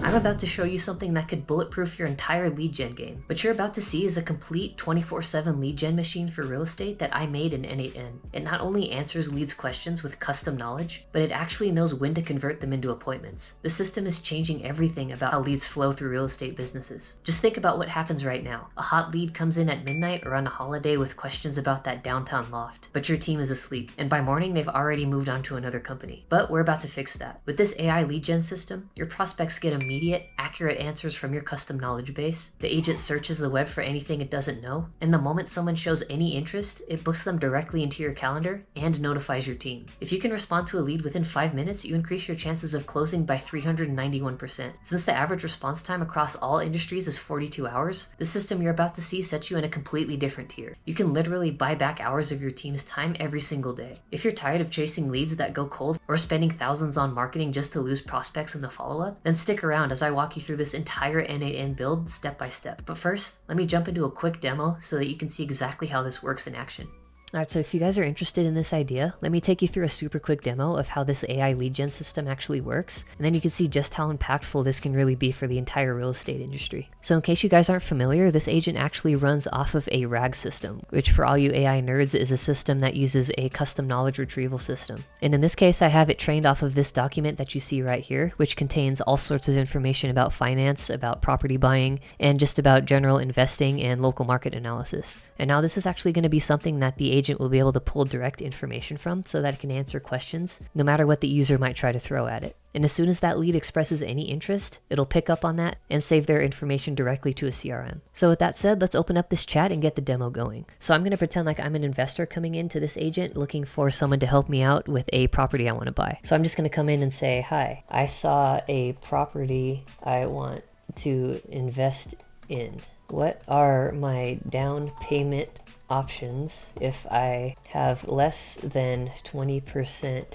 I'm about to show you something that could bulletproof your entire lead gen game. What you're about to see is a complete 24/7 lead gen machine for real estate that I made in n8n. It not only answers leads questions with custom knowledge, but it actually knows when to convert them into appointments. The system is changing everything about how leads flow through real estate businesses. Just think about what happens right now. A hot lead comes in at midnight or on a holiday with questions about that downtown loft, but your team is asleep, and by morning they've already moved on to another company. But we're about to fix that. With this AI lead gen system, your prospects get immediate, accurate answers from your custom knowledge base. The agent searches the web for anything it doesn't know, and the moment someone shows any interest, it books them directly into your calendar and notifies your team. If you can respond to a lead within 5 minutes, you increase your chances of closing by 391%. Since the average response time across all industries is 42 hours, the system you're about to see sets you in a completely different tier. You can literally buy back hours of your team's time every single day. If you're tired of chasing leads that go cold or spending thousands on marketing just to lose prospects in the follow-up, then stick around as I walk you through this entire n8n build step by step. But first, let me jump into a quick demo so that you can see exactly how this works in action. Alright, so if you guys are interested in this idea, let me take you through a super quick demo of how this AI lead gen system actually works, and then you can see just how impactful this can really be for the entire real estate industry. So in case you guys aren't familiar, this agent actually runs off of a RAG system, which for all you AI nerds is a system that uses a custom knowledge retrieval system. And in this case, I have it trained off of this document that you see right here, which contains all sorts of information about finance, about property buying, and just about general investing and local market analysis. And now this is actually going to be something that the agent will be able to pull direct information from so that it can answer questions no matter what the user might try to throw at it. And as soon as that lead expresses any interest, it'll pick up on that and save their information directly to a CRM. So with that said, let's open up this chat and get the demo going. So I'm going to pretend like I'm an investor coming into this agent looking for someone to help me out with a property I want to buy. So I'm just going to come in and say, hi, I saw a property I want to invest in. What are my down payment options if I have less than 20%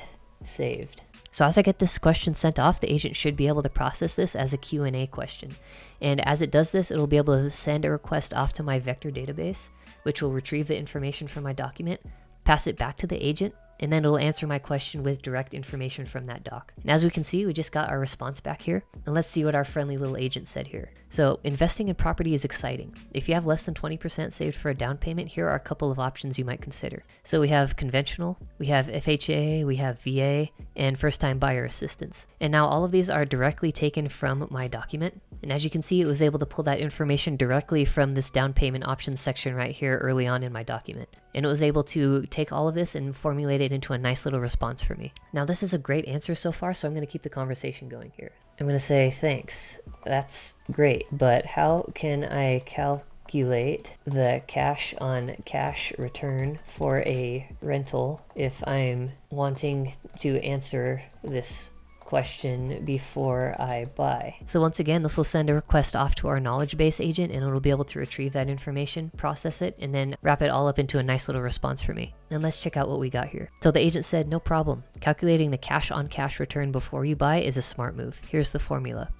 saved? So as I get this question sent off, the agent should be able to process this as a Q&A question. And as it does this, it'll be able to send a request off to my vector database, which will retrieve the information from my document, pass it back to the agent, and then it'll answer my question with direct information from that doc. And as we can see, we just got our response back here. And let's see what our friendly little agent said here. So investing in property is exciting. If you have less than 20% saved for a down payment, here are a couple of options you might consider. So we have conventional, we have FHA, we have VA, and first-time buyer assistance. And now all of these are directly taken from my document. And as you can see, it was able to pull that information directly from this down payment options section right here early on in my document. And it was able to take all of this and formulate it into a nice little response for me. Now this is a great answer so far, so I'm going to keep the conversation going here. I'm going to say, thanks, that's great, but how can I calculate the cash on cash return for a rental if I'm wanting to answer this question before I buy? So once again, this will send a request off to our knowledge base agent, and it'll be able to retrieve that information, process it, and then wrap it all up into a nice little response for me. And let's check out what we got here. So the agent said, no problem. Calculating the cash on cash return before you buy is a smart move. Here's the formula.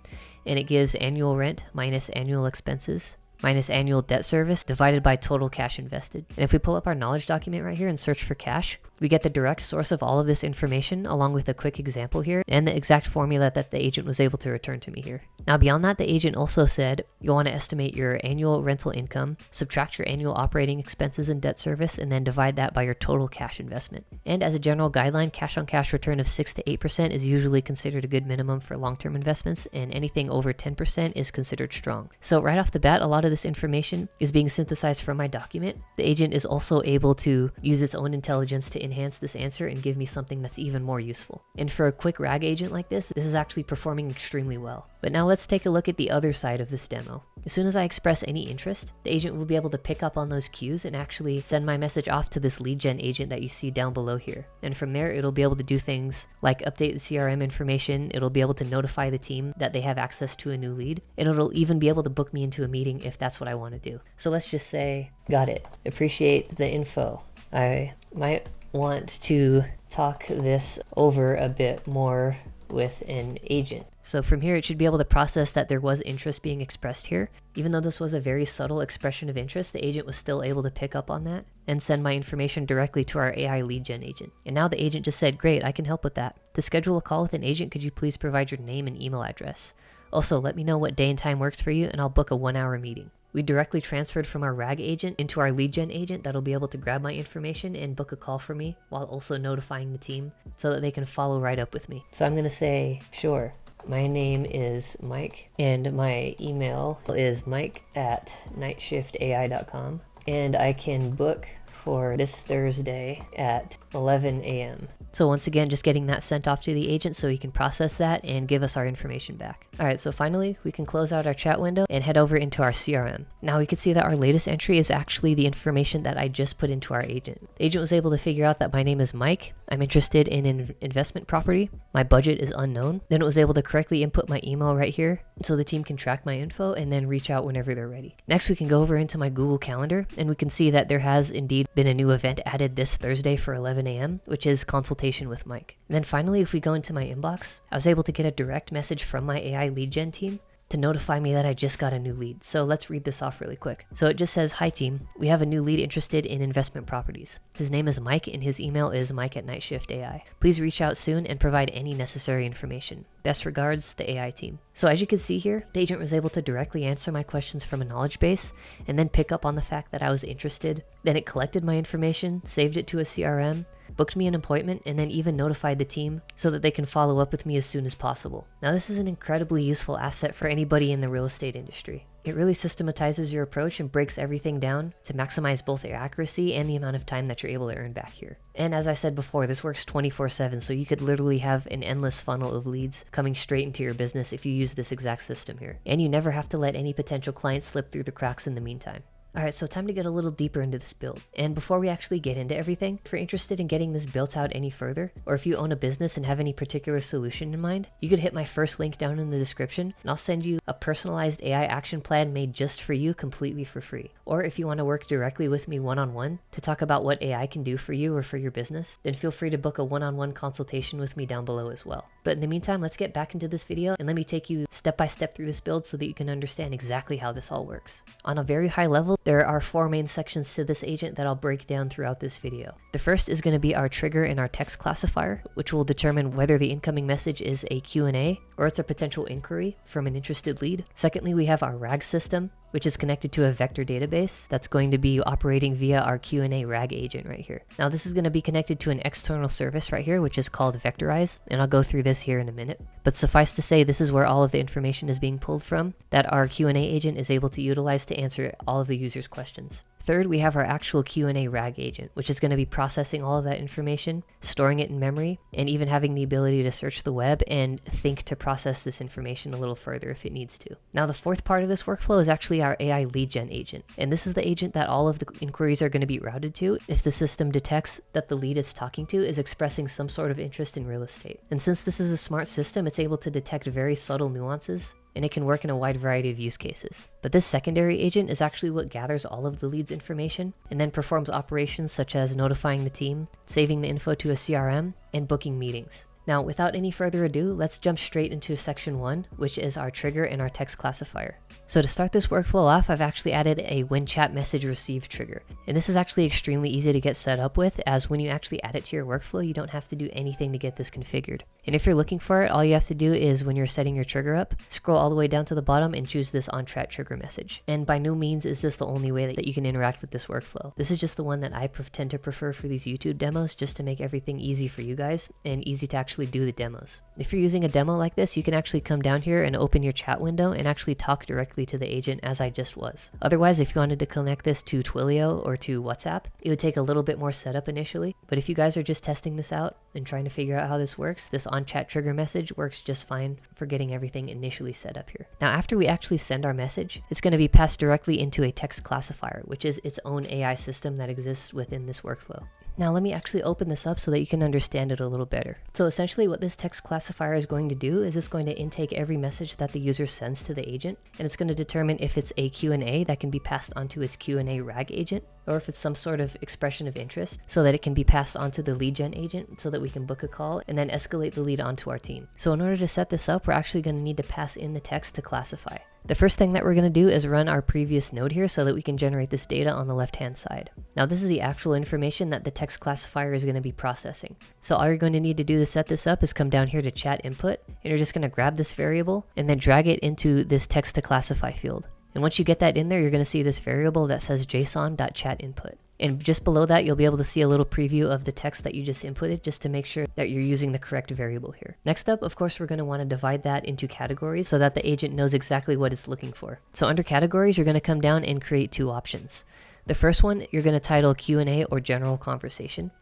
And it gives annual rent minus annual expenses minus annual debt service divided by total cash invested. And if we pull up our knowledge document right here and search for cash, we get the direct source of all of this information along with a quick example here and the exact formula that the agent was able to return to me here. Now beyond that, the agent also said you'll want to estimate your annual rental income, subtract your annual operating expenses and debt service, and then divide that by your total cash investment. And as a general guideline, cash on cash return of 6 to 8% is usually considered a good minimum for long-term investments, and anything over 10% is considered strong. So right off the bat, a lot of this information is being synthesized from my document. The agent is also able to use its own intelligence to enhance this answer and give me something that's even more useful. And for a quick RAG agent like this is actually performing extremely well. But now let's take a look at the other side of this demo. As soon as I express any interest, the agent will be able to pick up on those cues and actually send my message off to this lead gen agent that you see down below here. And from there, it'll be able to do things like update the CRM information, it'll be able to notify the team that they have access to a new lead, and it'll even be able to book me into a meeting if that's what I want to do. So let's just say, got it, appreciate the info. I might want to talk this over a bit more with an agent. So from here, it should be able to process that there was interest being expressed here. Even though this was a very subtle expression of interest, the agent was still able to pick up on that and send my information directly to our AI lead gen agent. And now the agent just said, great, I can help with that. To schedule a call with an agent, could you please provide your name and email address? Also, let me know what day and time works for you and I'll book a 1-hour meeting. We directly transferred from our RAG agent into our lead gen agent that'll be able to grab my information and book a call for me while also notifying the team so that they can follow right up with me. So I'm gonna say, sure, my name is Mike and my email is mike@nightshiftai.com and I can book for this Thursday at 11 a.m. So once again, just getting that sent off to the agent so he can process that and give us our information back. All right, so finally we can close out our chat window and head over into our CRM. Now we can see that our latest entry is actually the information that I just put into our agent. The agent was able to figure out that my name is Mike. I'm interested in an investment property. My budget is unknown. Then it was able to correctly input my email right here so the team can track my info and then reach out whenever they're ready. Next, we can go over into my Google Calendar and we can see that there has indeed been a new event added this Thursday for 11 a.m., which is consultation with Mike. And then finally, if we go into my inbox, I was able to get a direct message from my AI lead gen team to notify me that I just got a new lead. So let's read this off really quick. So it just says, "Hi team, we have a new lead interested in investment properties. His name is Mike and his email is mike@nightshiftai. Please reach out soon and provide any necessary information. Best regards, the AI team." So as you can see here, the agent was able to directly answer my questions from a knowledge base and then pick up on the fact that I was interested. Then it collected my information, saved it to a CRM, booked me an appointment, and then even notified the team so that they can follow up with me as soon as possible. Now this is an incredibly useful asset for anybody in the real estate industry. It really systematizes your approach and breaks everything down to maximize both your accuracy and the amount of time that you're able to earn back here. And as I said before, this works 24/7, so you could literally have an endless funnel of leads coming straight into your business if you use this exact system here. And you never have to let any potential clients slip through the cracks in the meantime. Alright, so time to get a little deeper into this build. And before we actually get into everything, if you're interested in getting this built out any further, or if you own a business and have any particular solution in mind, you could hit my first link down in the description and I'll send you a personalized AI action plan made just for you completely for free. Or if you want to work directly with me one-on-one to talk about what AI can do for you or for your business, then feel free to book a one-on-one consultation with me down below as well. But in the meantime, let's get back into this video and let me take you step by step through this build so that you can understand exactly how this all works. On a very high level, there are 4 main sections to this agent that I'll break down throughout this video. The first is going to be our trigger and our text classifier, which will determine whether the incoming message is a Q&A or it's a potential inquiry from an interested lead. Secondly, we have our RAG system, which is connected to a vector database that's going to be operating via our Q&A RAG agent right here. Now this is going to be connected to an external service right here, which is called Vectorize, and I'll go through this here in a minute. But suffice to say, this is where all of the information is being pulled from that our Q&A agent is able to utilize to answer all of the users' questions. Third, we have our actual Q&A RAG agent, which is going to be processing all of that information, storing it in memory, and even having the ability to search the web and think to process this information a little further if it needs to. Now, the fourth part of this workflow is actually our AI lead gen agent. And this is the agent that all of the inquiries are going to be routed to if the system detects that the lead it's talking to is expressing some sort of interest in real estate. And since this is a smart system, it's able to detect very subtle nuances, and it can work in a wide variety of use cases. But this secondary agent is actually what gathers all of the lead's information and then performs operations such as notifying the team, saving the info to a CRM, and booking meetings. Now, without any further ado, let's jump straight into section 1, which is our trigger and our text classifier. So to start this workflow off, I've actually added a when chat message received trigger. And this is actually extremely easy to get set up with, as when you actually add it to your workflow, you don't have to do anything to get this configured. And if you're looking for it, all you have to do is when you're setting your trigger up, scroll all the way down to the bottom and choose this on chat trigger message. And by no means is this the only way that you can interact with this workflow. This is just the one that I tend to prefer for these YouTube demos, just to make everything easy for you guys and easy to actually do the demos. If you're using a demo like this, you can actually come down here and open your chat window and actually talk directly to the agent as I just was. Otherwise, if you wanted to connect this to Twilio or to WhatsApp, it would take a little bit more setup initially. But if you guys are just testing this out and trying to figure out how this works, this on chat trigger message works just fine for getting everything initially set up here. Now, after we actually send our message, it's going to be passed directly into a text classifier, which is its own AI system that exists within this workflow. Now let me actually open this up so that you can understand it a little better. So essentially what this text classifier is going to do is it's going to intake every message that the user sends to the agent, and it's going to determine if it's a Q&A that can be passed onto its Q&A RAG agent, or if it's some sort of expression of interest so that it can be passed onto the lead gen agent so that we can book a call and then escalate the lead onto our team. So in order to set this up, we're actually going to need to pass in the text to classify. The first thing that we're going to do is run our previous node here so that we can generate this data on the left-hand side. Now this is the actual information that the text classifier is going to be processing. So all you're going to need to do to set this up is come down here to chat input, and you're just going to grab this variable and then drag it into this text to classify field. And once you get that in there, you're going to see this variable that says json.chatInput. And just below that, you'll be able to see a little preview of the text that you just inputted just to make sure that you're using the correct variable here. Next up, of course, we're going to want to divide that into categories so that the agent knows exactly what it's looking for. So under categories, you're going to come down and create 2 options. The first one, you're going to title Q&A or general conversation.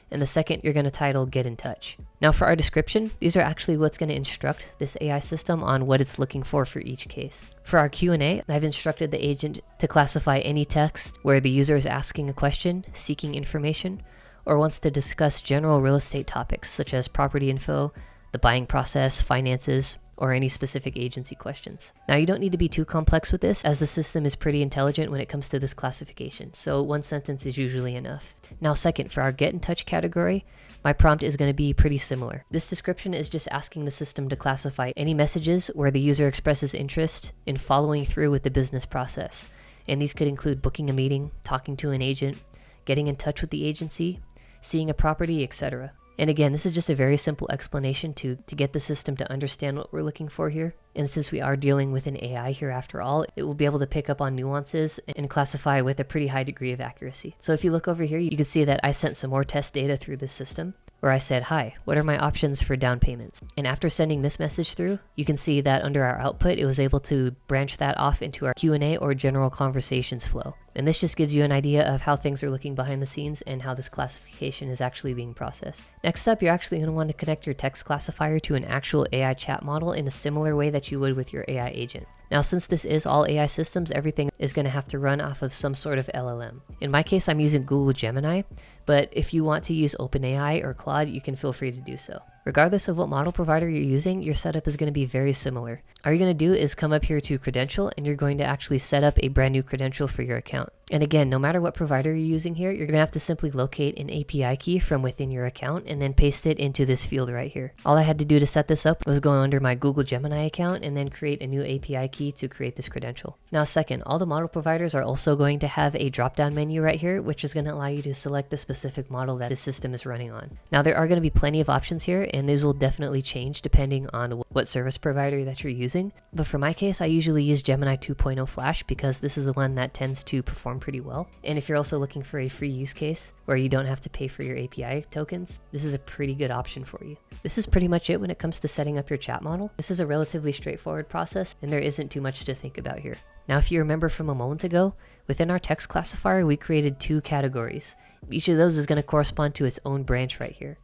And the second, you're going to title Get in Touch. Now for our description, these are actually what's going to instruct this AI system on what it's looking for each case. For our Q&A, I've instructed the agent to classify any text where the user is asking a question, seeking information, or wants to discuss general real estate topics such as property info, the buying process, finances, or any specific agency questions. Now you don't need to be too complex with this, as the system is pretty intelligent when it comes to this classification, so 1 sentence is usually enough. Now second, for our Get in Touch category, my prompt is going to be pretty similar. This description is just asking the system to classify any messages where the user expresses interest in following through with the business process. And these could include booking a meeting, talking to an agent, getting in touch with the agency, seeing a property, etc. And again, this is just a very simple explanation to get the system to understand what we're looking for here. And since we are dealing with an AI here after all, it will be able to pick up on nuances and classify with a pretty high degree of accuracy. So if you look over here, you can see that I sent some more test data through this system where I said, "Hi, what are my options for down payments?" And after sending this message through, you can see that under our output, it was able to branch that off into our Q&A or general conversations flow. And this just gives you an idea of how things are looking behind the scenes and how this classification is actually being processed. Next up, you're actually going to want to connect your text classifier to an actual AI chat model in a similar way that you would with your AI agent. Now, since this is all AI systems, everything is going to have to run off of some sort of LLM. In my case, I'm using Google Gemini, but if you want to use OpenAI or Claude, you can feel free to do so. Regardless of what model provider you're using, your setup is going to be very similar. All you're going to do is come up here to credential, and you're going to actually set up a brand new credential for your account. And again, no matter what provider you're using here, you're going to have to simply locate an API key from within your account and then paste it into this field right here. All I had to do to set this up was go under my Google Gemini account and then create a new API key to create this credential. Now second, all the model providers are also going to have a drop-down menu right here, which is going to allow you to select the specific model that the system is running on. Now there are going to be plenty of options here, and these will definitely change depending on what service provider that you're using. But for my case, I usually use Gemini 2.0 Flash because this is the one that tends to perform pretty well. And if you're also looking for a free use case where you don't have to pay for your API tokens, this is a pretty good option for you. This is pretty much it when it comes to setting up your chat model. This is a relatively straightforward process, and there isn't too much to think about here. Now, if you remember from a moment ago, within our text classifier, we created 2 categories. Each of those is going to correspond to its own branch right here.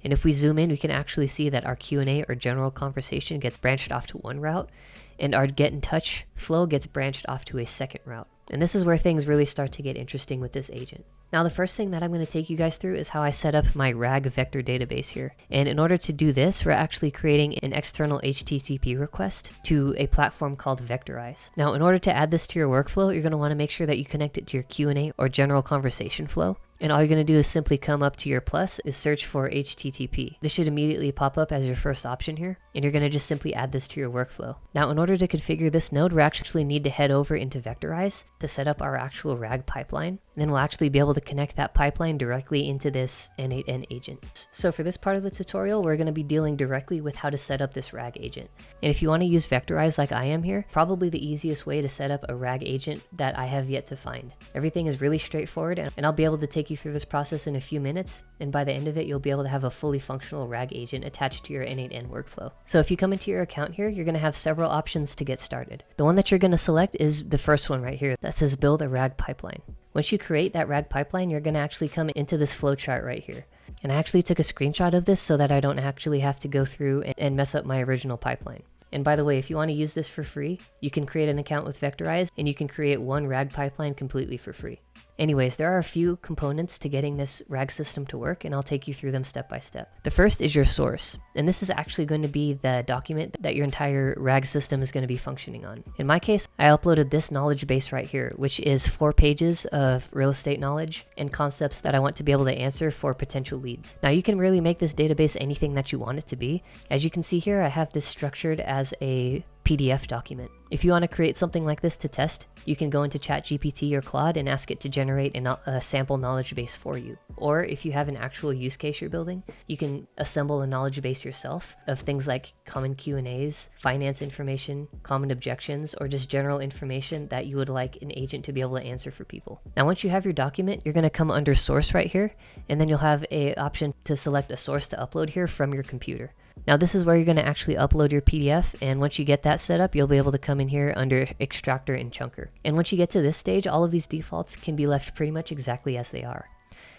And if we zoom in, we can actually see that our Q&A or general conversation gets branched off to one route, and our Get in Touch flow gets branched off to a second route. And this is where things really start to get interesting with this agent. Now, the first thing that I'm going to take you guys through is how I set up my RAG vector database here. And in order to do this, we're actually creating an external HTTP request to a platform called Vectorize. Now, in order to add this to your workflow, you're going to want to make sure that you connect it to your Q&A or general conversation flow. And all you're going to do is simply come up to your plus is search for HTTP. This should immediately pop up as your first option here, and you're going to just simply add this to your workflow. Now, in order to configure this node, we actually need to head over into Vectorize to set up our actual RAG pipeline. And then we'll actually be able to connect that pipeline directly into this n8n agent. So for this part of the tutorial, we're going to be dealing directly with how to set up this RAG agent. And if you want to use Vectorize like I am here, probably the easiest way to set up a RAG agent that I have yet to find. Everything is really straightforward, and I'll be able to take you through this process in a few minutes, and by the end of it, you'll be able to have a fully functional RAG agent attached to your n8n workflow. So if you come into your account here, you're going to have several options to get started. The one that you're going to select is the first one right here that says build a RAG pipeline. Once you create that RAG pipeline, you're going to actually come into this flowchart right here. And I actually took a screenshot of this so that I don't actually have to go through and mess up my original pipeline. And by the way, if you want to use this for free, you can create an account with Vectorize and you can create one RAG pipeline completely for free. Anyways, there are a few components to getting this RAG system to work, and I'll take you through them step by step. The first is your source, and this is actually going to be the document that your entire RAG system is going to be functioning on. In my case, I uploaded this knowledge base right here, which is 4 pages of real estate knowledge and concepts that I want to be able to answer for potential leads. Now, you can really make this database anything that you want it to be. As you can see here, I have this structured as a PDF document. If you want to create something like this to test, you can go into ChatGPT or Claude and ask it to generate a sample knowledge base for you. Or if you have an actual use case you're building, you can assemble a knowledge base yourself of things like common Q&As, finance information, common objections, or just general information that you would like an agent to be able to answer for people. Now, once you have your document, you're going to come under source right here, and then you'll have an option to select a source to upload here from your computer. Now this is where you're going to actually upload your PDF, and once you get that set up, you'll be able to come in here under extractor and chunker. And once you get to this stage, all of these defaults can be left pretty much exactly as they are.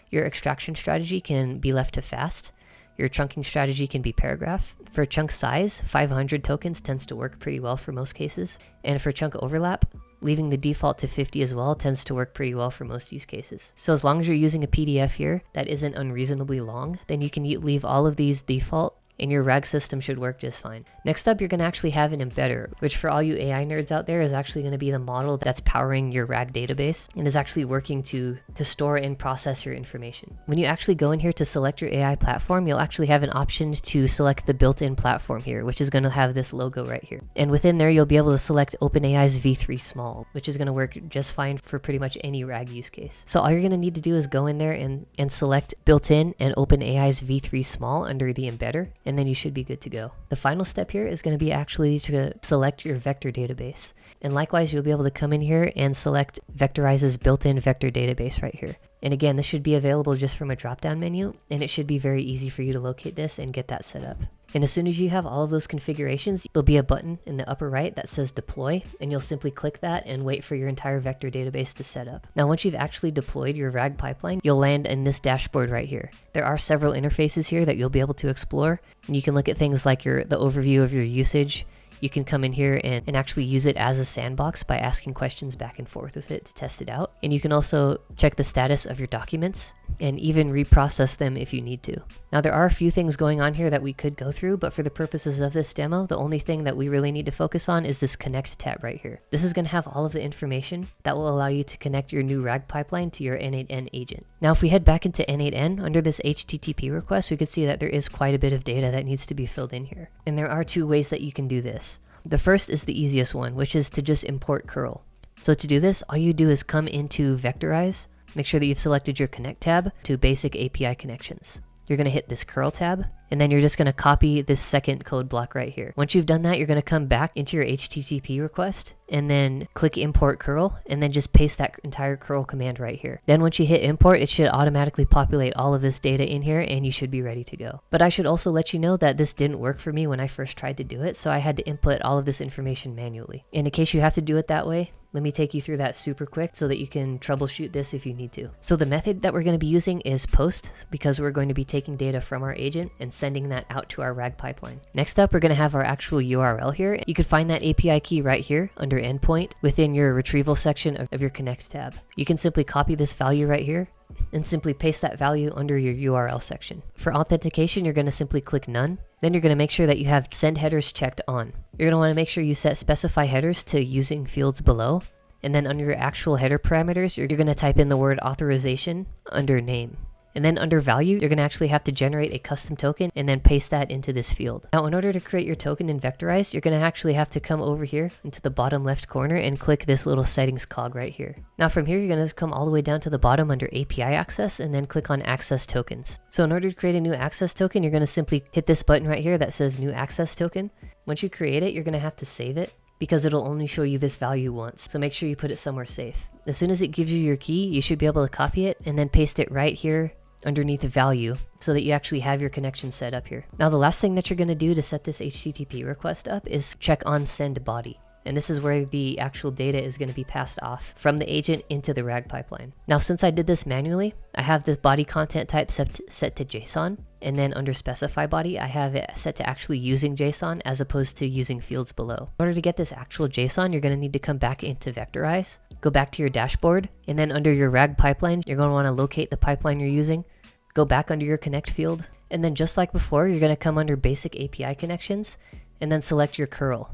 Your extraction strategy can be left to fast. Your chunking strategy can be paragraph. For chunk size, 500 tokens tends to work pretty well for most cases. And for chunk overlap, leaving the default to 50 as well tends to work pretty well for most use cases. So as long as you're using a PDF here that isn't unreasonably long, then you can leave all of these default, and your RAG system should work just fine. Next up, you're going to actually have an embedder, which for all you AI nerds out there is actually going to be the model that's powering your RAG database and is actually working to store and process your information. When you actually go in here to select your AI platform, you'll actually have an option to select the built-in platform here, which is going to have this logo right here. And within there, you'll be able to select OpenAI's V3 Small, which is going to work just fine for pretty much any RAG use case. So all you're going to need to do is go in there and select built-in and OpenAI's V3 Small under the embedder, and then you should be good to go. The final step here is going to be actually to select your vector database. And likewise, you'll be able to come in here and select Vectorize's built-in vector database right here. And again, this should be available just from a drop-down menu, and it should be very easy for you to locate this and get that set up. And as soon as you have all of those configurations, there'll be a button in the upper right that says deploy, and you'll simply click that and wait for your entire vector database to set up. Now, once you've actually deployed your RAG pipeline, you'll land in this dashboard right here. There are several interfaces here that you'll be able to explore, and you can look at things like the overview of your usage. You can come in here and actually use it as a sandbox by asking questions back and forth with it to test it out. And you can also check the status of your documents and even reprocess them if you need to. Now, there are a few things going on here that we could go through, but for the purposes of this demo, the only thing that we really need to focus on is this connect tab right here. This is going to have all of the information that will allow you to connect your new RAG pipeline to your n8n agent. Now, if we head back into n8n under this HTTP request, we can see that there is quite a bit of data that needs to be filled in here. And there are two ways that you can do this. The first is the easiest one, which is to just import curl. So to do this, all you do is come into Vectorize, make sure that you've selected your connect tab to basic API connections. You're going to hit this curl tab, and then you're just going to copy this second code block right here. Once you've done that, you're going to come back into your HTTP request and then click import curl, and then just paste that entire curl command right here. Then once you hit import, it should automatically populate all of this data in here, and you should be ready to go. But I should also let you know that this didn't work for me when I first tried to do it, so I had to input all of this information manually. And in case you have to do it that way, let me take you through that super quick so that you can troubleshoot this if you need to. So the method that we're going to be using is post, because we're going to be taking data from our agent and sending that out to our RAG pipeline. Next up, we're going to have our actual URL here. You can find that API key right here under endpoint within your retrieval section of your connect tab. You can simply copy this value right here and simply paste that value under your URL section. For authentication, you're going to simply click none. Then you're going to make sure that you have send headers checked on. You're going to want to make sure you set specify headers to using fields below. And then under your actual header parameters, you're going to type in the word authorization under name. And then under value, you're going to actually have to generate a custom token and then paste that into this field. Now, in order to create your token in Vectorize, you're going to actually have to come over here into the bottom left corner and click this little settings cog right here. Now from here, you're going to come all the way down to the bottom under API access and then click on access tokens. So in order to create a new access token, you're going to simply hit this button right here that says new access token. Once you create it, you're going to have to save it, because it'll only show you this value once. So make sure you put it somewhere safe. As soon as it gives you your key, you should be able to copy it and then paste it right here underneath the value so that you actually have your connection set up here. Now the last thing that you're going to do to set this HTTP request up is check on send body. And this is where the actual data is going to be passed off from the agent into the RAG pipeline. Now, since I did this manually, I have this body content type set to JSON. And then under specify body, I have it set to actually using JSON as opposed to using fields below. In order to get this actual JSON, you're going to need to come back into Vectorize, go back to your dashboard, and then under your RAG pipeline, you're going to want to locate the pipeline you're using, go back under your connect field, and then just like before, you're going to come under basic API connections, and then select your curl.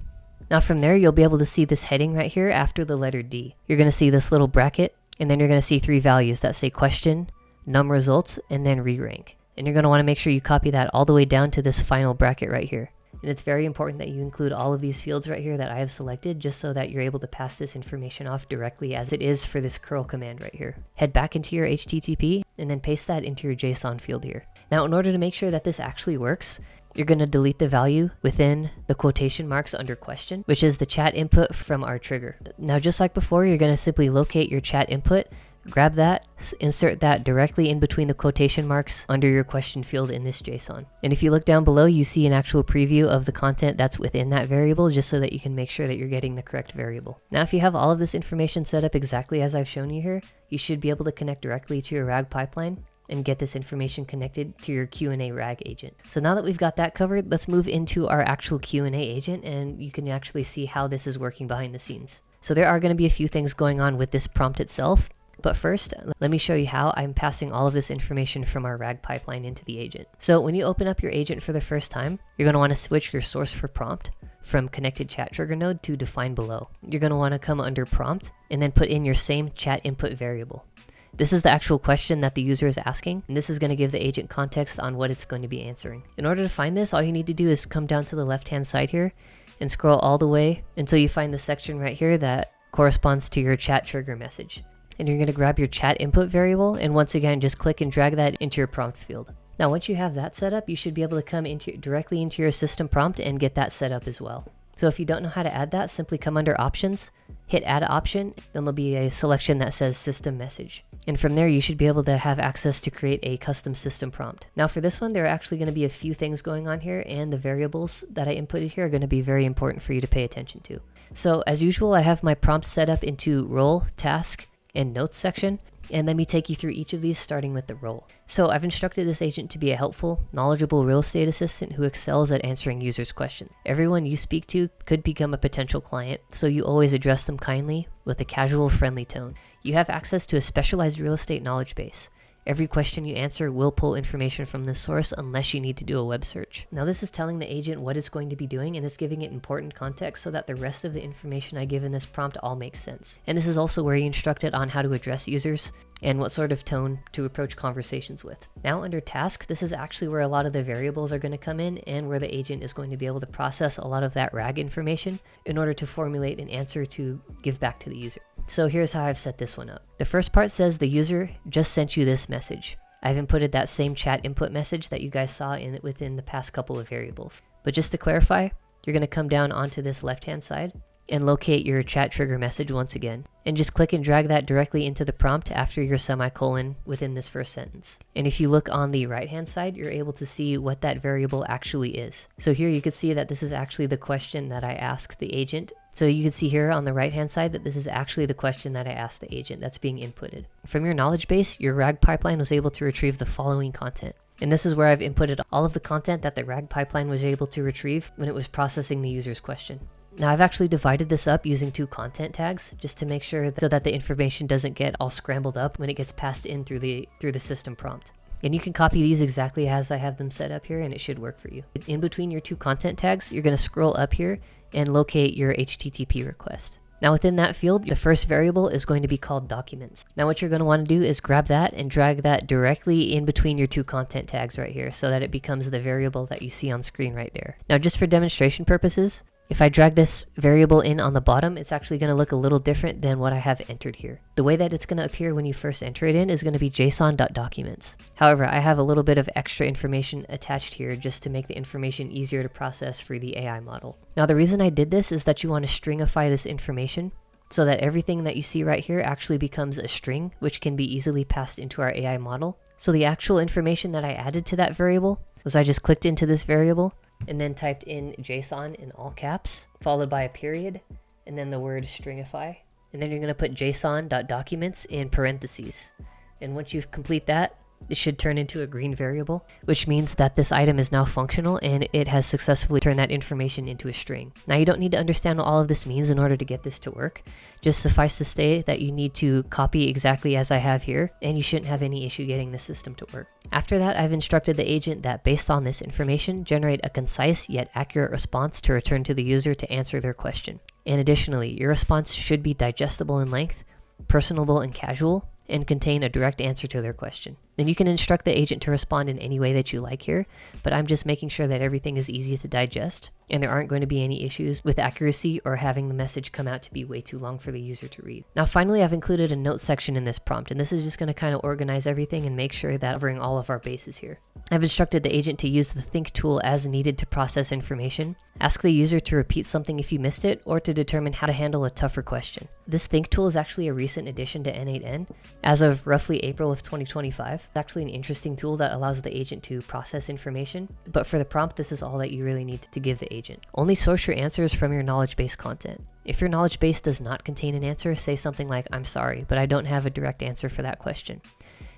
Now from there, you'll be able to see this heading right here after the letter D. You're going to see this little bracket, and then you're going to see 3 values that say question, num results, and then re-rank. And you're going to want to make sure you copy that all the way down to this final bracket right here. And it's very important that you include all of these fields right here that I have selected, just so that you're able to pass this information off directly as it is for this curl command right here. Head back into your HTTP and then paste that into your JSON field here. Now, in order to make sure that this actually works, you're going to delete the value within the quotation marks under question, which is the chat input from our trigger. Now, just like before, you're going to simply locate your chat input, grab that, insert that directly in between the quotation marks under your question field in this JSON. And if you look down below, you see an actual preview of the content that's within that variable, just so that you can make sure that you're getting the correct variable. Now, if you have all of this information set up exactly as I've shown you here, you should be able to connect directly to your RAG pipeline and get this information connected to your Q&A RAG agent. So now that we've got that covered, let's move into our actual Q&A agent, and you can actually see how this is working behind the scenes. So there are going to be a few things going on with this prompt itself, but first, let me show you how I'm passing all of this information from our RAG pipeline into the agent. So when you open up your agent for the first time, you're going to want to switch your source for prompt from connected chat trigger node to define below. You're going to want to come under prompt and then put in your same chat input variable. This is the actual question that the user is asking, and this is going to give the agent context on what it's going to be answering. In order to find this, all you need to do is come down to the left-hand side here and scroll all the way until you find the section right here that corresponds to your chat trigger message. And you're going to grab your chat input variable, and once again, just click and drag that into your prompt field. Now, once you have that set up, you should be able to come directly into your system prompt and get that set up as well. So if you don't know how to add that, simply come under options, hit add option, then there'll be a selection that says system message. And from there, you should be able to have access to create a custom system prompt. Now for this one, there are actually going to be a few things going on here, and the variables that I inputted here are going to be very important for you to pay attention to. So as usual, I have my prompt set up into role, task, and notes section. And let me take you through each of these, starting with the role. So I've instructed this agent to be a helpful, knowledgeable real estate assistant who excels at answering users' questions. Everyone you speak to could become a potential client, so you always address them kindly with a casual, friendly tone. You have access to a specialized real estate knowledge base. Every question you answer will pull information from this source unless you need to do a web search. Now this is telling the agent what it's going to be doing, and it's giving it important context so that the rest of the information I give in this prompt all makes sense. And this is also where you instruct it on how to address users and what sort of tone to approach conversations with. Now under task, this is actually where a lot of the variables are going to come in, and where the agent is going to be able to process a lot of that RAG information in order to formulate an answer to give back to the user. So here's how I've set this one up. The first part says the user just sent you this message. I've inputted that same chat input message that you guys saw within the past couple of variables. But just to clarify, you're going to come down onto this left-hand side and locate your chat trigger message once again, and just click and drag that directly into the prompt after your semicolon within this first sentence. And if you look on the right hand side, you're able to see what that variable actually is. So here you can see that this is actually the question that I asked the agent. So you can see here on the right hand side that this is actually the question that I asked the agent that's being inputted. From your knowledge base, your RAG pipeline was able to retrieve the following content. And this is where I've inputted all of the content that the RAG pipeline was able to retrieve when it was processing the user's question. Now I've actually divided this up using 2 content tags just to make sure so that the information doesn't get all scrambled up when it gets passed in through the system prompt. And you can copy these exactly as I have them set up here, and it should work for you. In between your 2 content tags, you're going to scroll up here and locate your HTTP request. Now within that field, the first variable is going to be called documents. Now what you're going to want to do is grab that and drag that directly in between your 2 content tags right here so that it becomes the variable that you see on screen right there. Now just for demonstration purposes, if I drag this variable in on the bottom, it's actually going to look a little different than what I have entered here. The way that it's going to appear when you first enter it in is going to be json.documents. However, I have a little bit of extra information attached here just to make the information easier to process for the AI model. Now the reason I did this is that you want to stringify this information so that everything that you see right here actually becomes a string, which can be easily passed into our AI model. So the actual information that I added to that variable was I just clicked into this variable and then typed in JSON in all caps, followed by a period, and then the word stringify. And then you're going to put json.documents in parentheses. And once you complete that, it should turn into a green variable, which means that this item is now functional and it has successfully turned that information into a string. Now you don't need to understand what all of this means in order to get this to work. Just suffice to say that you need to copy exactly as I have here, and you shouldn't have any issue getting the system to work. After that, I've instructed the agent that based on this information, generate a concise yet accurate response to return to the user to answer their question. And additionally, your response should be digestible in length, personable and casual, and contain a direct answer to their question. Then you can instruct the agent to respond in any way that you like here, but I'm just making sure that everything is easy to digest and there aren't going to be any issues with accuracy or having the message come out to be way too long for the user to read. Now finally, I've included a note section in this prompt, and this is just going to kind of organize everything and make sure that covering all of our bases here. I've instructed the agent to use the think tool as needed to process information, ask the user to repeat something if you missed it, or to determine how to handle a tougher question. This think tool is actually a recent addition to n8n, as of roughly April of 2025. It's actually an interesting tool that allows the agent to process information, but for the prompt, this is all that you really need to give the agent. Only source your answers from your knowledge base content. If your knowledge base does not contain an answer, say something like, "I'm sorry, but I don't have a direct answer for that question.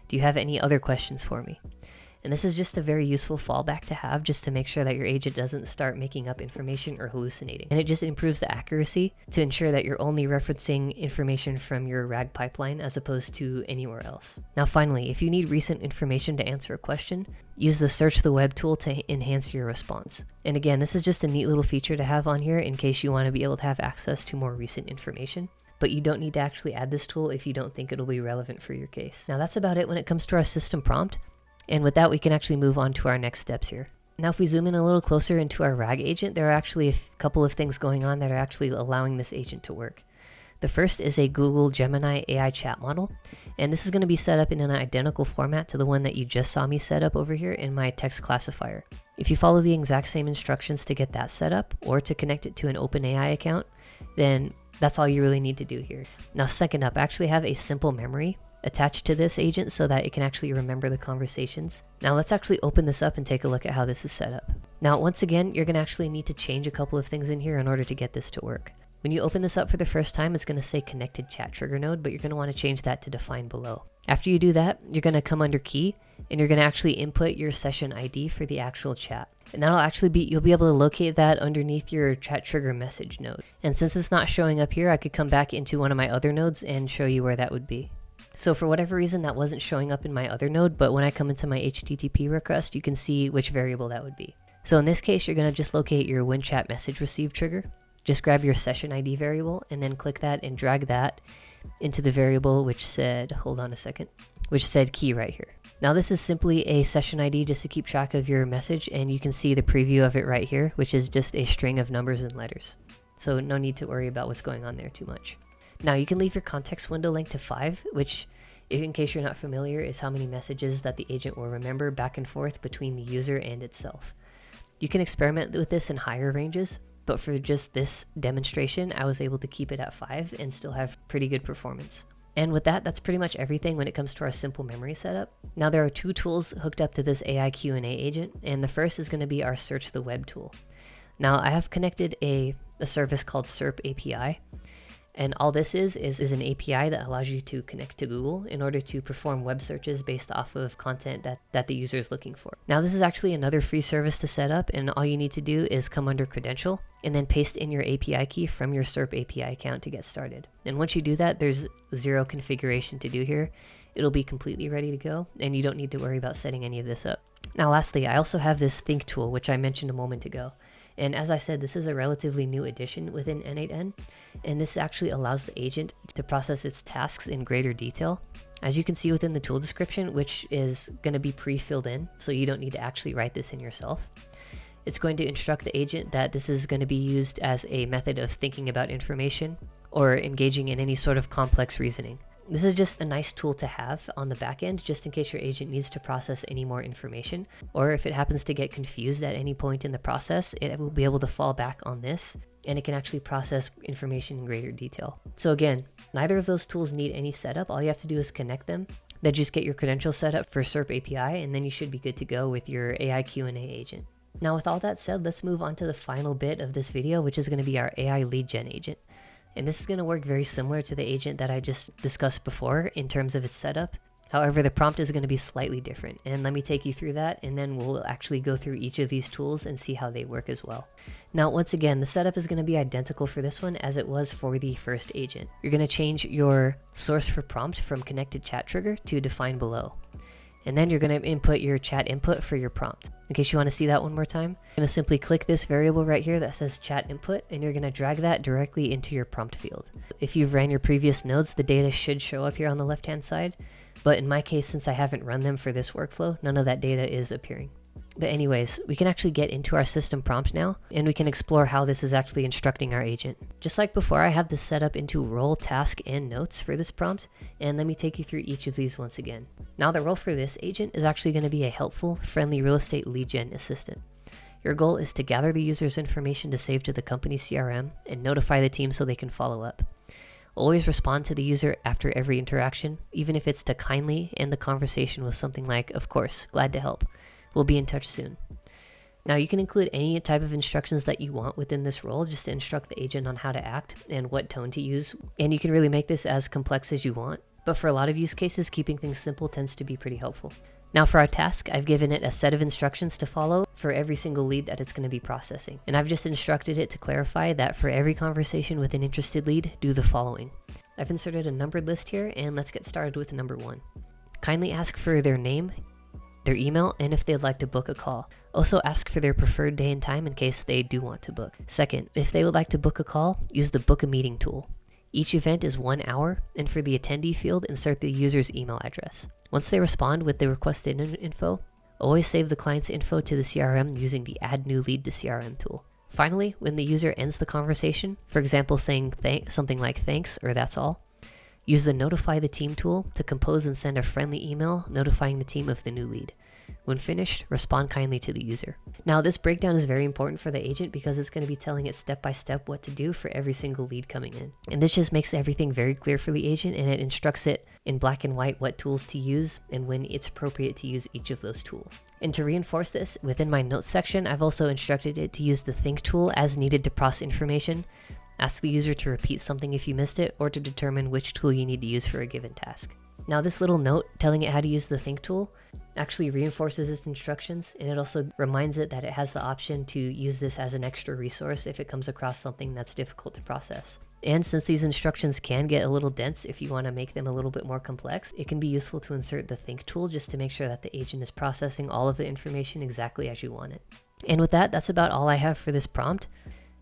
Do you have any other questions for me?" And this is just a very useful fallback to have, just to make sure that your agent doesn't start making up information or hallucinating. And it just improves the accuracy to ensure that you're only referencing information from your RAG pipeline as opposed to anywhere else. Now finally, if you need recent information to answer a question, use the search the web tool to enhance your response. And again, this is just a neat little feature to have on here in case you want to be able to have access to more recent information. But you don't need to actually add this tool if you don't think it'll be relevant for your case. Now that's about it when it comes to our system prompt. And with that, we can actually move on to our next steps here. Now, if we zoom in a little closer into our RAG agent, there are actually a couple of things going on that are actually allowing this agent to work. The first is a Google Gemini AI chat model, and this is going to be set up in an identical format to the one that you just saw me set up over here in my text classifier. If you follow the exact same instructions to get that set up or to connect it to an OpenAI account, then that's all you really need to do here. Now, second up, I actually have a simple memory attached to this agent so that it can actually remember the conversations. Now let's actually open this up and take a look at how this is set up. Now, once again, you're gonna actually need to change a couple of things in here in order to get this to work. When you open this up for the first time, it's gonna say connected chat trigger node, but you're gonna wanna change that to define below. After you do that, you're gonna come under key and you're gonna actually input your session ID for the actual chat. And that'll actually be, you'll be able to locate that underneath your chat trigger message node. And since it's not showing up here, I could come back into one of my other nodes and show you where that would be. So for whatever reason, that wasn't showing up in my other node, but when I come into my HTTP request, you can see which variable that would be. So in this case, you're gonna just locate your when chat message received trigger. Just grab your session ID variable and then click that and drag that into the variable which said, hold on a second, which said key right here. Now this is simply a session ID just to keep track of your message, and you can see the preview of it right here, which is just a string of numbers and letters. So no need to worry about what's going on there too much. Now you can leave your context window length to 5, which, in case you're not familiar, is how many messages that the agent will remember back and forth between the user and itself. You can experiment with this in higher ranges, but for just this demonstration, I was able to keep it at 5 and still have pretty good performance. And with that, that's pretty much everything when it comes to our simple memory setup. Now there are 2 tools hooked up to this AI Q&A agent, and the first is going to be our search the web tool. Now I have connected a service called SERP API. And all this is an API that allows you to connect to Google in order to perform web searches based off of content that the user is looking for. Now this is actually another free service to set up, and all you need to do is come under credential and then paste in your API key from your SERP API account to get started. And once you do that, there's 0 configuration to do here. It'll be completely ready to go, and you don't need to worry about setting any of this up. Now lastly, I also have this think tool, which I mentioned a moment ago. And as I said, this is a relatively new addition within n8n, and this actually allows the agent to process its tasks in greater detail. As you can see within the tool description, which is going to be pre-filled in, so you don't need to actually write this in yourself. It's going to instruct the agent that this is going to be used as a method of thinking about information or engaging in any sort of complex reasoning. This is just a nice tool to have on the back end, just in case your agent needs to process any more information, or if it happens to get confused at any point in the process, it will be able to fall back on this, and it can actually process information in greater detail. So again, neither of those tools need any setup. All you have to do is connect them, then just get your credentials set up for SERP API, and then you should be good to go with your AI Q&A agent. Now with all that said, let's move on to the final bit of this video, which is going to be our AI lead gen agent. And this is going to work very similar to the agent that I just discussed before in terms of its setup. However, the prompt is going to be slightly different, and let me take you through that, and then we'll actually go through each of these tools and see how they work as well. Now, once again, the setup is going to be identical for this one as it was for the first agent. You're going to change your source for prompt from connected chat trigger to define below. And then you're going to input your chat input for your prompt. In case you want to see that one more time, you're going to simply click this variable right here that says chat input, and you're going to drag that directly into your prompt field. If you've ran your previous nodes, the data should show up here on the left-hand side. But in my case, since I haven't run them for this workflow, none of that data is appearing. But anyways, we can actually get into our system prompt now, and we can explore how this is actually instructing our agent. Just like before, I have this set up into role, task, and notes for this prompt, and let me take you through each of these once again. Now the role for this agent is actually going to be a helpful, friendly real estate lead gen assistant. Your goal is to gather the user's information to save to the company's CRM and notify the team so they can follow up. Always respond to the user after every interaction, even if it's to kindly end the conversation with something like, "Of course, glad to help. We'll be in touch soon." Now you can include any type of instructions that you want within this role just to instruct the agent on how to act and what tone to use. And you can really make this as complex as you want. But for a lot of use cases, keeping things simple tends to be pretty helpful. Now for our task, I've given it a set of instructions to follow for every single lead that it's going to be processing. And I've just instructed it to clarify that for every conversation with an interested lead, do the following. I've inserted a numbered list here, and let's get started with number 1. Kindly ask for their name, their email, and if they'd like to book a call. Also ask for their preferred day and time in case they do want to book. Second, if they would like to book a call, use the book a meeting tool. Each event is 1 hour, and for the attendee field, insert the user's email address. Once they respond with the requested info, always save the client's info to the CRM using the Add New Lead to CRM tool. Finally, when the user ends the conversation, for example saying something like "thanks" or "that's all," use the Notify the Team tool to compose and send a friendly email notifying the team of the new lead. When finished, respond kindly to the user. Now this breakdown is very important for the agent because it's going to be telling it step by step what to do for every single lead coming in. And this just makes everything very clear for the agent, and it instructs it in black and white what tools to use and when it's appropriate to use each of those tools. And to reinforce this, within my notes section, I've also instructed it to use the Think tool as needed to process information. Ask the user to repeat something if you missed it, or to determine which tool you need to use for a given task. Now this little note telling it how to use the Think tool actually reinforces its instructions, and it also reminds it that it has the option to use this as an extra resource if it comes across something that's difficult to process. And since these instructions can get a little dense if you want to make them a little bit more complex, it can be useful to insert the Think tool just to make sure that the agent is processing all of the information exactly as you want it. And with that, that's about all I have for this prompt.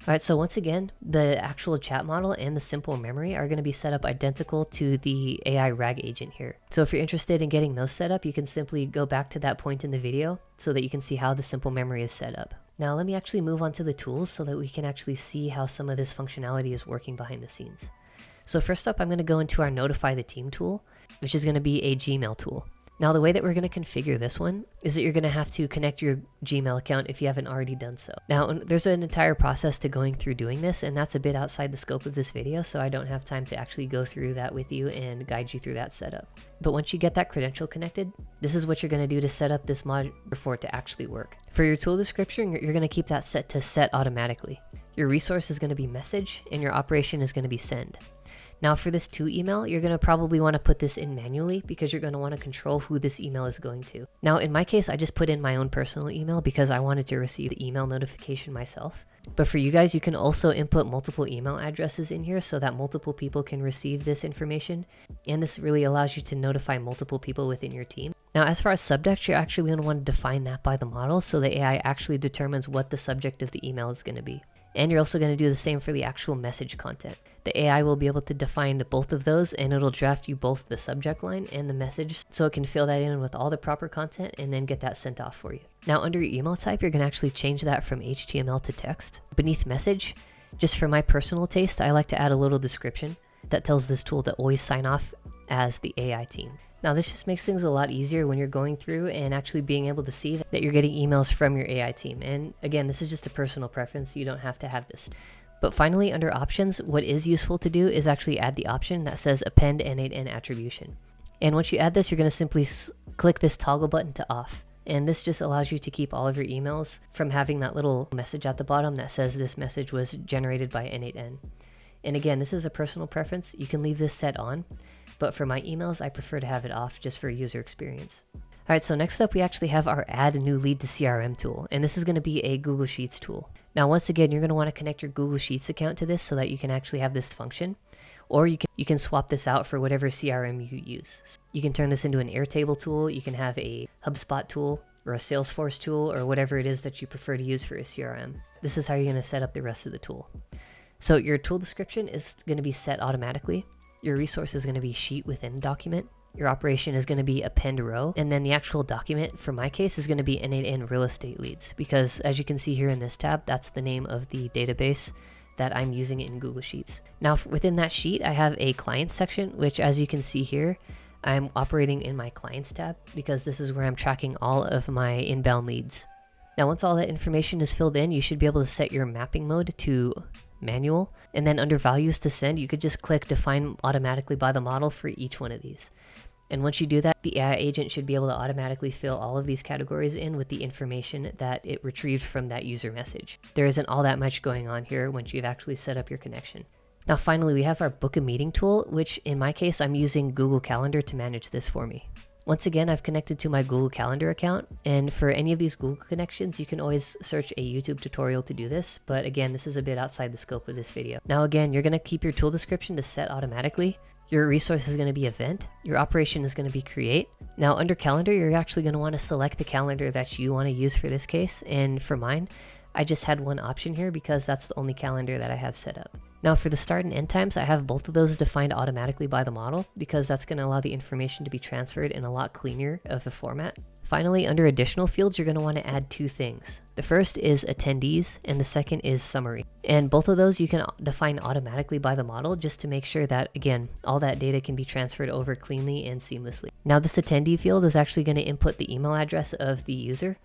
Alright, so once again, the actual chat model and the simple memory are going to be set up identical to the AI RAG agent here. So if you're interested in getting those set up, you can simply go back to that point in the video so that you can see how the simple memory is set up. Now let me actually move on to the tools so that we can actually see how some of this functionality is working behind the scenes. So first up, I'm going to go into our Notify the Team tool, which is going to be a Gmail tool. Now the way that we're going to configure this one is that you're going to have to connect your Gmail account if you haven't already done so. Now there's an entire process to going through doing this, and that's a bit outside the scope of this video, so I don't have time to actually go through that with you and guide you through that setup. But once you get that credential connected, this is what you're going to do to set up this mod for it to actually work. For your tool description, you're going to keep that set to set automatically. Your resource is going to be message, and your operation is going to be send. Now for this to email, you're going to probably want to put this in manually because you're going to want to control who this email is going to. Now in my case, I just put in my own personal email because I wanted to receive the email notification myself. But for you guys, you can also input multiple email addresses in here so that multiple people can receive this information. And this really allows you to notify multiple people within your team. Now as far as subject, you're actually going to want to define that by the model so the AI actually determines what the subject of the email is going to be. And you're also going to do the same for the actual message content. The AI will be able to define both of those, and it'll draft you both the subject line and the message so it can fill that in with all the proper content and then get that sent off for you. Now under your email type, you're going to actually change that from HTML to text. Beneath message, just for my personal taste, I like to add a little description that tells this tool to always sign off as the AI team. Now this just makes things a lot easier when you're going through and actually being able to see that you're getting emails from your AI team. And again, this is just a personal preference, you don't have to have this. But finally, under options, what is useful to do is actually add the option that says append n8n attribution. And once you add this, you're going to simply click this toggle button to off. And this just allows you to keep all of your emails from having that little message at the bottom that says this message was generated by n8n. And again, this is a personal preference. You can leave this set on, but for my emails, I prefer to have it off just for user experience. Alright, so next up we actually have our Add a New Lead to CRM tool, and this is going to be a Google Sheets tool. Now once again, you're going to want to connect your Google Sheets account to this so that you can actually have this function. or you can swap this out for whatever CRM you use. You can turn this into an Airtable tool, you can have a HubSpot tool, or a Salesforce tool, or whatever it is that you prefer to use for a CRM. This is how you're going to set up the rest of the tool. So your tool description is going to be set automatically. Your resource is going to be sheet within a document. Your operation is going to be append row. And then the actual document, for my case, is going to be n8n real estate leads. Because as you can see here in this tab, that's the name of the database that I'm using in Google Sheets. Now within that sheet, I have a clients section, which as you can see here, I'm operating in my clients tab because this is where I'm tracking all of my inbound leads. Now once all that information is filled in, you should be able to set your mapping mode to manual, and then under values to send, you could just click define automatically by the model for each one of these. And once you do that, the AI agent should be able to automatically fill all of these categories in with the information that it retrieved from that user message. There isn't all that much going on here once you've actually set up your connection. Now finally, we have our book a meeting tool, which in my case, I'm using Google Calendar to manage this for me. Once again, I've connected to my Google Calendar account, and for any of these Google connections, you can always search a YouTube tutorial to do this, but again, this is a bit outside the scope of this video. Now again, you're gonna keep your tool description to set automatically. Your resource is gonna be event. Your operation is gonna be create. Now under calendar, you're actually gonna wanna select the calendar that you wanna use for this case, and for mine, I just had one option here because that's the only calendar that I have set up. Now for the start and end times, I have both of those defined automatically by the model because that's going to allow the information to be transferred in a lot cleaner of a format. Finally, under additional fields, you're going to want to add two things. The first is attendees and the second is summary. And both of those you can define automatically by the model just to make sure that, again, all that data can be transferred over cleanly and seamlessly. Now this attendee field is actually going to input the email address of the user.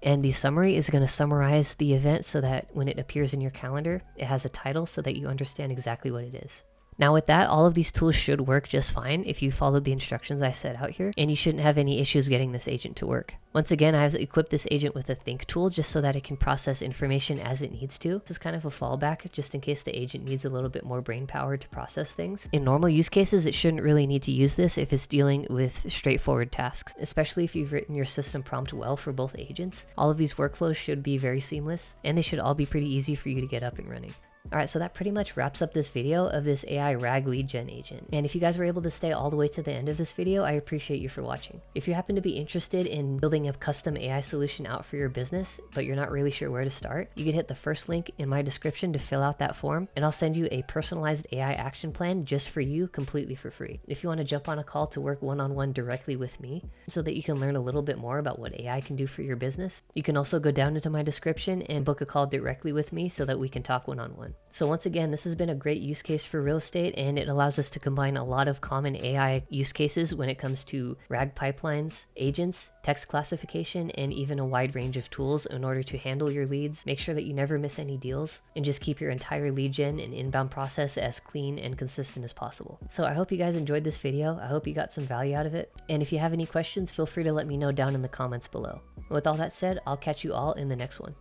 And the summary is going to summarize the event so that when it appears in your calendar, it has a title so that you understand exactly what it is. Now with that, all of these tools should work just fine if you followed the instructions I set out here, and you shouldn't have any issues getting this agent to work. Once again, I have equipped this agent with a think tool just so that it can process information as it needs to. This is kind of a fallback just in case the agent needs a little bit more brain power to process things. In normal use cases, it shouldn't really need to use this if it's dealing with straightforward tasks, especially if you've written your system prompt well for both agents. All of these workflows should be very seamless, and they should all be pretty easy for you to get up and running. Alright, so that pretty much wraps up this video of this AI RAG lead gen agent. And if you guys were able to stay all the way to the end of this video, I appreciate you for watching. If you happen to be interested in building a custom AI solution out for your business, but you're not really sure where to start, you can hit the first link in my description to fill out that form, and I'll send you a personalized AI action plan just for you, completely for free. If you want to jump on a call to work one-on-one directly with me, so that you can learn a little bit more about what AI can do for your business, you can also go down into my description and book a call directly with me so that we can talk one-on-one. So once again, this has been a great use case for real estate, and it allows us to combine a lot of common AI use cases when it comes to RAG pipelines, agents, text classification, and even a wide range of tools in order to handle your leads, make sure that you never miss any deals, and just keep your entire lead gen and inbound process as clean and consistent as possible. So I hope you guys enjoyed this video. I hope you got some value out of it. And if you have any questions, feel free to let me know down in the comments below. With all that said, I'll catch you all in the next one.